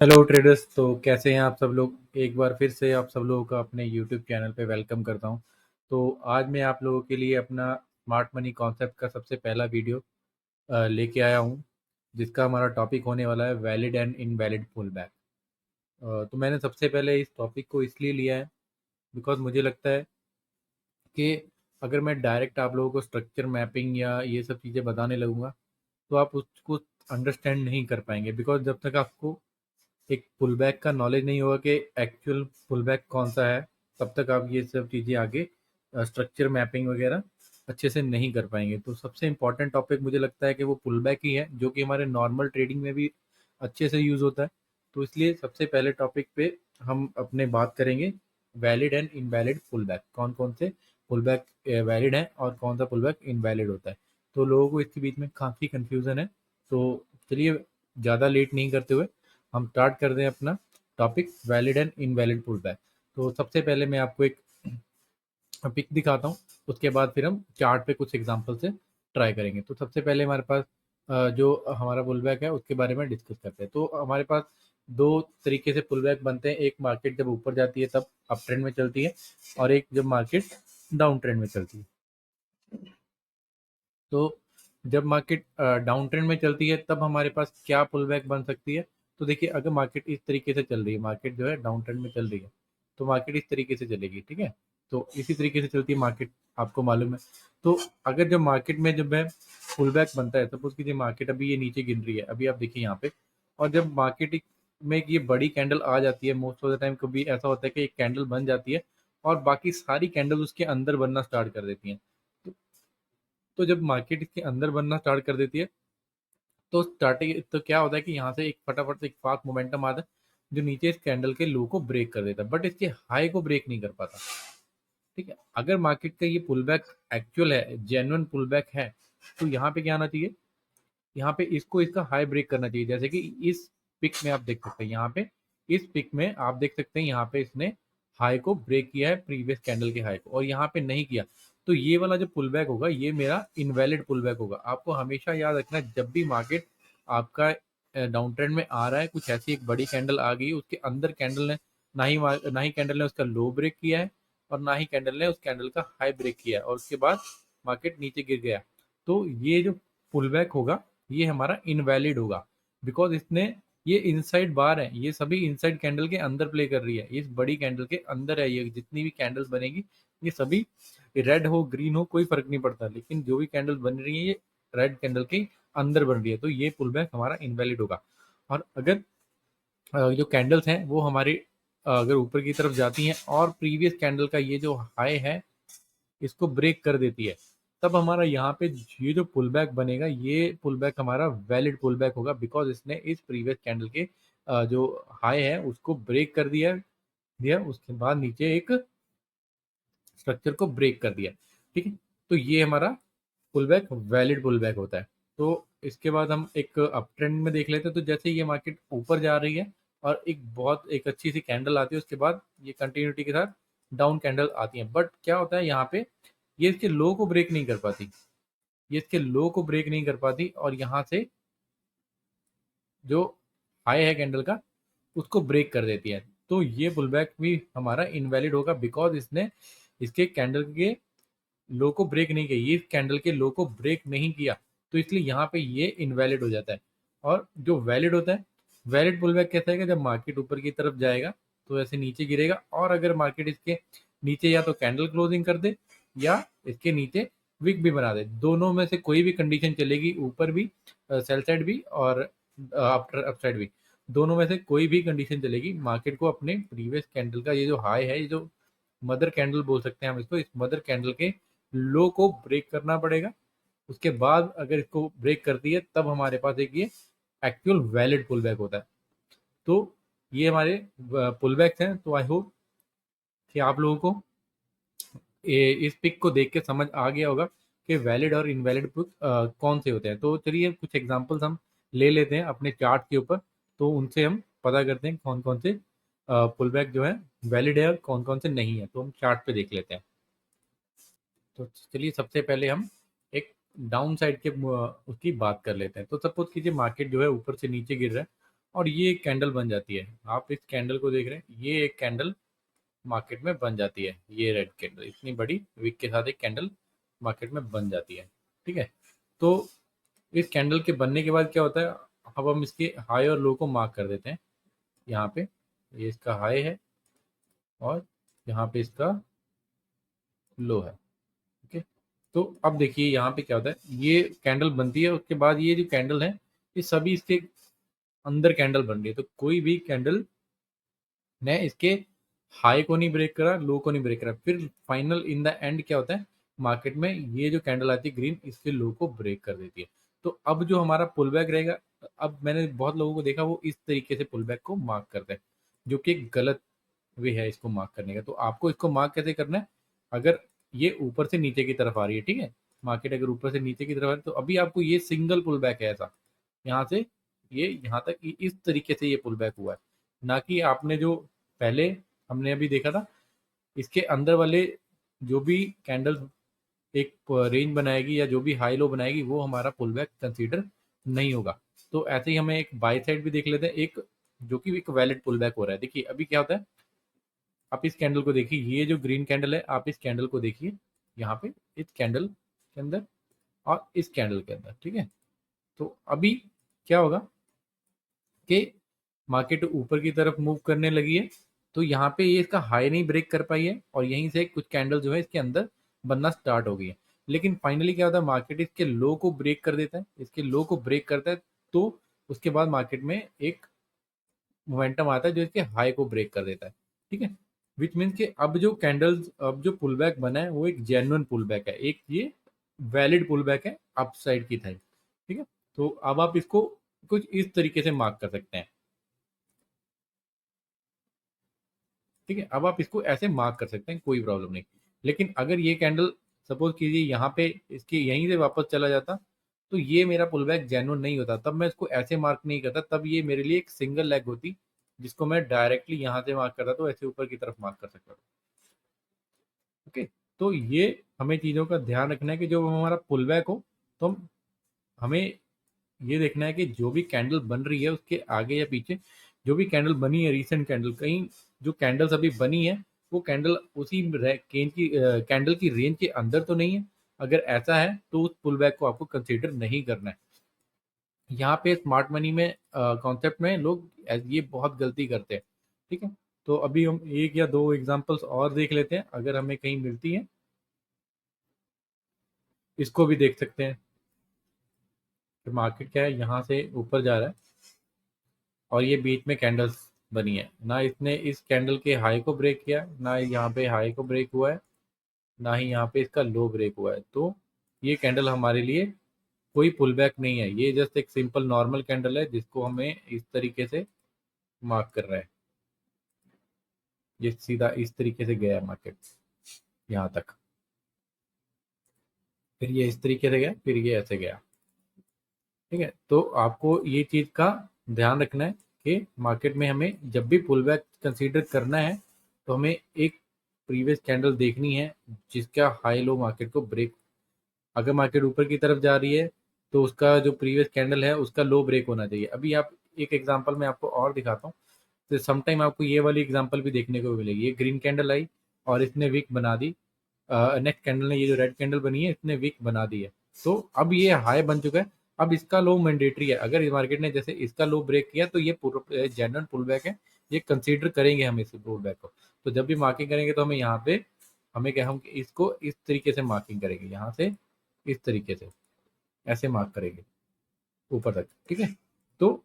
Hello traders. तो कैसे हैं आप सब लोग। एक बार फिर से आप सब लोगों का अपने यूट्यूब चैनल पे वेलकम करता हूं। तो आज मैं आप लोगों के लिए अपना स्मार्ट मनी कॉन्सेप्ट का सबसे पहला वीडियो लेके आया हूं, जिसका हमारा टॉपिक होने वाला है valid and invalid pull back. तो मैंने सबसे पहले इस टॉपिक को इसलिए लिया है बिकॉज मुझे लगता है कि अगर मैं डायरेक्ट आप लोगों को स्ट्रक्चर मैपिंग या ये सब चीज़ें बताने लगूंगा तो आप उसको अंडरस्टैंड नहीं कर पाएंगे। बिकॉज जब तक आपको एक पुल बैक का नॉलेज नहीं होगा कि एक्चुअल पुल बैक कौन सा है, तब तक आप ये सब चीज़ें आगे स्ट्रक्चर मैपिंग वगैरह अच्छे से नहीं कर पाएंगे। तो सबसे इम्पॉर्टेंट टॉपिक मुझे लगता है कि वो पुल बैक ही है, जो कि हमारे नॉर्मल ट्रेडिंग में भी अच्छे से यूज़ होता है। तो इसलिए सबसे पहले टॉपिक पे हम अपने बात करेंगे valid and invalid pull back, कौन कौन से पुल बैक वैलिड है और कौन सा पुल बैक इनवैलिड होता है। तो लोगों को इसके बीच में काफ़ी कन्फ्यूज़न है। तो चलिए ज़्यादा लेट नहीं करते हुए हम स्टार्ट कर दें अपना topic valid and invalid pull back. तो सबसे पहले मैं आपको एक पिक दिखाता हूँ, उसके बाद फिर हम चार्ट पे कुछ एग्जांपल से ट्राई करेंगे। तो सबसे पहले हमारे पास जो हमारा पुल बैक है उसके बारे में डिस्कस करते हैं। तो हमारे पास दो तरीके से पुल बैक बनते हैं। एक मार्केट जब ऊपर जाती है तब अप ट्रेंड में चलती है, और एक जब मार्केट डाउन ट्रेंड में चलती है। तो जब मार्केट डाउन ट्रेंड में चलती है तब हमारे पास क्या पुल बैक बन सकती है। तो देखिए, अगर मार्केट इस तरीके से चल रही है, मार्केट जो है डाउन ट्रेंड में चल रही है, तो मार्केट इस तरीके से चलेगी, ठीक है। तो इसी तरीके से चलती है मार्केट, आपको मालूम है। तो अगर जब मार्केट में जब है पुल बैक बनता है, सपोज कीजिए मार्केट अभी ये नीचे गिर रही है, अभी आप देखिए यहाँ पे, और जब मार्केट में ये बड़ी कैंडल आ जाती है, मोस्ट ऑफ द टाइम कभी ऐसा होता है कि एक कैंडल बन जाती है और बाकी सारी कैंडल उसके अंदर बनना स्टार्ट कर देती हैं। तो तो जब मार्केट इसके अंदर बनना स्टार्ट कर देती है, तो स्टार्टिंग तो क्या होता है कि यहाँ से एक फटाफट से एक फास्ट मोमेंटम आता है, जो नीचे इस कैंडल के लो को ब्रेक कर देता है, बट इसके हाई को ब्रेक नहीं कर पाता। ठीक है, अगर मार्केट का ये पुल बैक एक्चुअल है, जेन्युइन पुल बैक है, तो यहाँ पे क्या आना चाहिए, यहाँ पे इसको इसका हाई ब्रेक करना चाहिए। जैसे कि इस पिक में आप देख सकते हैं, यहाँ पे इस पिक में आप देख सकते हैं, यहाँ पे इसने हाई को ब्रेक किया है, प्रीवियस कैंडल के हाई को, और यहाँ पे नहीं किया। तो ये वाला जो पुल बैक होगा ये मेरा इनवैलिड पुल बैक होगा। आपको हमेशा याद रखना है, जब भी मार्केट आपका डाउन ट्रेंड में आ रहा है, कुछ ऐसी एक बड़ी कैंडल आ गई, उसके अंदर कैंडल ने ना ही कैंडल ने उसका लो ब्रेक किया है, और ना ही कैंडल ने उस कैंडल का हाई ब्रेक किया है, और उसके बाद मार्केट नीचे गिर गया, तो ये जो पुल बैक होगा ये हमारा इनवैलिड होगा। बिकॉज इसने, ये इनसाइड बार है, ये सभी इनसाइड कैंडल के अंदर प्ले कर रही है, इस बड़ी कैंडल के अंदर है। ये जितनी भी कैंडल्स बनेगी ये सभी, रेड हो ग्रीन हो कोई फर्क नहीं पड़ता, लेकिन जो भी कैंडल बन रही है ये रेड कैंडल के अंदर बन रही है, तो ये पुल बैक हमारा इनवैलिड होगा। और अगर जो कैंडल्स हैं वो हमारी अगर ऊपर की तरफ जाती हैं और प्रीवियस कैंडल का ये जो हाई है इसको ब्रेक कर देती है, तब हमारा यहाँ पे ये जो पुल बैक बनेगा ये पुल बैक हमारा वैलिड पुल बैक होगा। बिकॉज इसने इस प्रीवियस कैंडल के जो हाई है उसको ब्रेक कर दिया उसके बाद नीचे एक स्ट्रक्चर को ब्रेक कर दिया। ठीक है, तो ये हमारा pull back valid pull back होता है। तो इसके बाद हम एक अप ट्रेंड में देख लेते हैं। तो जैसे ये मार्केट ऊपर जा रही है और एक अच्छी सी कैंडल आती है, उसके बाद ये कंटिन्यूटी के साथ डाउन कैंडल आती है, बट क्या होता है यहाँ पे, ये इसके लो को ब्रेक नहीं कर पाती, ये इसके लो को ब्रेक नहीं कर पाती, और यहाँ से जो हाई है कैंडल का उसको ब्रेक कर देती है। तो ये पुल बैक भी हमारा इनवैलिड होगा, बिकॉज इसने इसके कैंडल के लो को ब्रेक नहीं किया, ये कैंडल के लो को ब्रेक नहीं किया, तो इसलिए यहाँ पे ये इनवैलिड हो जाता है। और जो वैलिड होता है, वैलिड पुल बैक कैसा है कि जब मार्केट ऊपर की तरफ जाएगा तो ऐसे नीचे गिरेगा, और अगर मार्केट इसके नीचे या तो कैंडल क्लोजिंग कर दे या इसके नीचे विक भी बना दे, दोनों में से कोई भी कंडीशन चलेगी, ऊपर भी सेल साइड भी और अप साइड भी, दोनों में से कोई भी कंडीशन चलेगी। मार्केट को अपने प्रीवियस कैंडल का ये जो हाई है, ये जो मदर कैंडल बोल सकते हैं हम इसको, इस मदर कैंडल के लो को ब्रेक करना पड़ेगा। उसके बाद अगर इसको ब्रेक करती है तब हमारे पास एक ये एक्चुअल वैलिड पुल बैक होता है। तो ये हमारे पुल बैक्स हैं। तो आई होप कि आप लोगों को इस पिक को देख के समझ आ गया होगा कि वैलिड और इनवैलिड पुल कौन से होते हैं। तो चलिए कुछ एग्जांपल्स हम ले लेते हैं अपने चार्ट के ऊपर, तो उनसे हम पता करते हैं कौन कौन से पुल बैक जो है वैलिड है और कौन कौन से नहीं है। तो हम चार्ट पे देख लेते हैं। तो चलिए सबसे पहले हम एक डाउन साइड के उसकी बात कर लेते हैं। तो सपोज कीजिए मार्केट जो है ऊपर से नीचे गिर रहा है, और ये एक कैंडल बन जाती है। आप इस कैंडल को देख रहे हैं, ये एक कैंडल मार्केट में बन जाती है। ये रेड कैंडल इतनी बड़ी विक के साथ एक कैंडल मार्केट में बन जाती है। ठीक है, तो इस कैंडल के बनने के बाद क्या होता है, अब हम इसके हाई और लो को मार्क कर देते हैं। यहाँ पे ये इसका हाई है और यहाँ पे इसका लो है। ओके, तो अब देखिए यहाँ पे क्या होता है, ये कैंडल बनती है, उसके बाद ये जो कैंडल है ये सभी इसके अंदर कैंडल बन रही है। तो कोई भी कैंडल ने इसके हाई को नहीं ब्रेक करा, लो को नहीं ब्रेक करा, फिर फाइनल इन द एंड क्या होता है, मार्केट में ये जो कैंडल आती है ग्रीन, इसके लो को ब्रेक कर देती है। तो अब जो हमारा पुल बैक रहेगा, अब मैंने बहुत लोगों को देखा वो इस तरीके से पुल बैक को मार्क करते हैं, जो कि एक गलत वे है इसको मार्क करने का। तो आपको इसको मार्क कैसे करना है, अगर ये ऊपर से नीचे की तरफ आ रही है, ठीक है, मार्केट अगर ऊपर से नीचे की तरफ आ रही है, तो अभी आपको ये सिंगल पुल बैक है ऐसा, यहाँ से ये यहाँ तक इस तरीके से ये पुल बैक हुआ है, ना कि आपने जो पहले हमने अभी देखा था इसके अंदर वाले जो भी कैंडल एक रेंज बनाएगी या जो भी हाई लो बनाएगी वो हमारा पुल बैक कंसीडर नहीं होगा। तो ऐसे ही हमें एक बाई साइड भी देख लेते हैं, एक जो कि एक वैलिड पुल बैक हो रहा है। देखिए अभी क्या होता है, आप इस कैंडल को देखिए, ये जो ग्रीन कैंडल है, आप इस कैंडल को देखिए यहाँ पे, इस कैंडल के अंदर और इस कैंडल के अंदर, ठीक है। तो अभी क्या होगा कि मार्केट ऊपर की तरफ मूव करने लगी है, तो यहाँ पे ये इसका हाई नहीं ब्रेक कर पाई है और यहीं से कुछ कैंडल जो है इसके अंदर बनना स्टार्ट हो गई है। लेकिन फाइनली क्या होता है, मार्केट इसके लो को ब्रेक कर देता है, इसके लो को ब्रेक करता है, तो उसके बाद मार्केट में एक मोमेंटम आता है जो इसके हाई को ब्रेक कर देता है। ठीक है, विच मीन्स कि अब जो कैंडल्स, अब जो पुल बैक बना है वो एक जेन्युइन पुल बैक है, एक ये वैलिड पुल बैक है अप साइड की साइड। ठीक है, तो अब आप इसको कुछ इस तरीके से मार्क कर सकते हैं। ठीक है, अब आप इसको ऐसे मार्क कर सकते हैं, कोई प्रॉब्लम नहीं। लेकिन अगर ये कैंडल सपोज कीजिए यहाँ पे इसके यहीं से वापस चला जाता, तो ये मेरा पुल बैक जेन्युइन नहीं होता, तब मैं इसको ऐसे मार्क नहीं करता, तब ये मेरे लिए एक सिंगल लेग होती जिसको मैं डायरेक्टली यहाँ से मार्क करता, तो ऐसे ऊपर की तरफ मार्क कर सकता था। ओके, तो ये हमें चीज़ों का ध्यान रखना है कि जो हमारा पुल बैक हो, तो हमें ये देखना है कि जो भी कैंडल बन रही है उसके आगे या पीछे जो भी कैंडल बनी है, रीसेंट कैंडल, कहीं जो कैंडल्स अभी बनी है वो कैंडल उसी कैंडल की रेंज के अंदर तो नहीं है। अगर ऐसा है तो उस पुल बैक को आपको कंसीडर नहीं करना है। यहाँ पे स्मार्ट मनी में कॉन्सेप्ट में लोग ये बहुत गलती करते हैं। ठीक है, तो अभी हम एक या दो एग्जांपल्स और देख लेते हैं, अगर हमें कहीं मिलती है इसको भी देख सकते हैं कि मार्केट क्या है, यहाँ से ऊपर जा रहा है और ये बीच में कैंडल्स बनी है, ना इसने इस कैंडल के हाई को ब्रेक किया, ना यहाँ पे हाई को ब्रेक हुआ है, ना ही यहाँ पे इसका लो ब्रेक हुआ है। तो ये कैंडल हमारे लिए कोई पुल बैक नहीं है, ये जस्ट एक सिंपल नॉर्मल कैंडल है जिसको हमें इस तरीके से मार्क कर रहा है। ये सीधा इस तरीके से गया मार्केट यहाँ तक, फिर ये इस तरीके से गया, फिर ये ऐसे गया। ठीक है, तो आपको ये चीज़ का ध्यान रखना है कि मार्केट में हमें जब भी पुल बैक कंसीडर करना है तो हमें एक प्रीवियस कैंडल देखनी है जिसका हाई लो मार्केट को ब्रेक, अगर मार्केट ऊपर की तरफ जा रही है तो उसका जो प्रीवियस कैंडल है उसका लो ब्रेक होना चाहिए। अभी आप एक एग्जांपल मैं आपको और दिखाता हूँ, तो समटाइम आपको ये वाली एग्जांपल भी देखने को मिलेगी। ये ग्रीन कैंडल आई और इसने विक बना दी, नेक्स्ट कैंडल ने, ये जो रेड कैंडल बनी है इसने विक बना दी है, तो अब ये हाई बन चुका है। अब इसका लो मैंडेटरी है, अगर इस मार्केट ने जैसे इसका लो ब्रेक किया तो ये जेन्युइन पुल बैक है, ये कंसीडर करेंगे हम इस पुल बैक को। तो जब भी मार्किंग करेंगे तो हमें यहाँ पे हमें क्या, हम इसको इस तरीके से मार्किंग करेंगे, यहाँ से इस तरीके से ऐसे मार्क करेंगे ऊपर तक। ठीक है, तो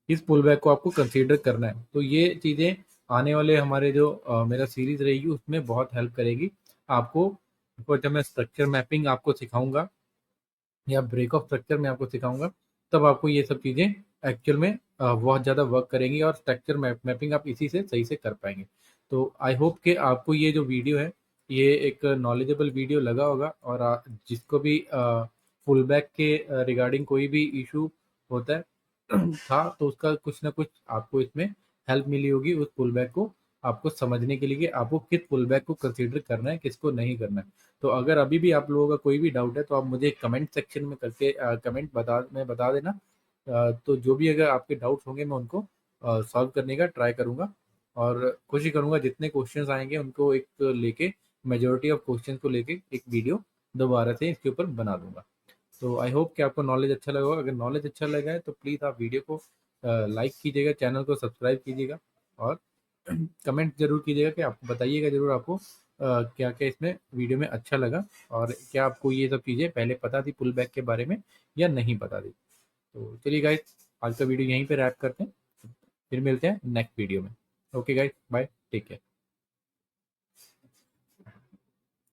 इस पुल बैक को आपको कंसीडर करना है। तो ये चीज़ें आने वाले हमारे जो मेरा सीरीज रहेगी उसमें बहुत हेल्प करेगी आपको। जब मैं स्ट्रक्चर मैपिंग आपको सिखाऊंगा या ब्रेक ऑफ स्ट्रक्चर में आपको सिखाऊंगा, तब आपको ये सब चीज़ें एक्चुअल में बहुत ज़्यादा वर्क करेंगी और स्ट्रक्चर मैपिंग आप इसी से सही से कर पाएंगे। तो आई होप कि आपको ये जो वीडियो है ये एक नॉलेजेबल वीडियो लगा होगा, और जिसको भी फुल बैक के रिगार्डिंग कोई भी इशू होता है था तो उसका कुछ ना कुछ आपको इसमें हेल्प मिली होगी, उस पुल बैक को आपको समझने के लिए कि आपको किस पुल बैक को कंसीडर करना है, किसको नहीं करना है। तो अगर अभी भी आप लोगों का कोई भी डाउट है तो आप मुझे कमेंट सेक्शन में करके कमेंट बता देना, तो जो भी अगर आपके डाउट्स होंगे मैं उनको सॉल्व करने का ट्राई करूँगा, और कोशिश करूँगा जितने क्वेश्चंस आएंगे उनको एक लेके, मेजोरिटी ऑफ क्वेश्चंस को लेके एक वीडियो दोबारा से इसके ऊपर बना दूंगा। तो आई होप कि आपको नॉलेज अच्छा लगा होगा। अगर नॉलेज अच्छा लगा है तो प्लीज़ आप वीडियो को लाइक कीजिएगा, चैनल को सब्सक्राइब कीजिएगा, और कमेंट जरूर कीजिएगा कि आपको बताइएगा जरूर आपको क्या क्या इसमें वीडियो में अच्छा लगा, और क्या आपको ये सब चीज़ें पहले पता थी पुल बैक के बारे में या नहीं पता थी। तो चलिए गाइस, आज का वीडियो यहीं पे रैप करते हैं, फिर मिलते हैं नेक्स्ट वीडियो में। Okay guys, bye, take care.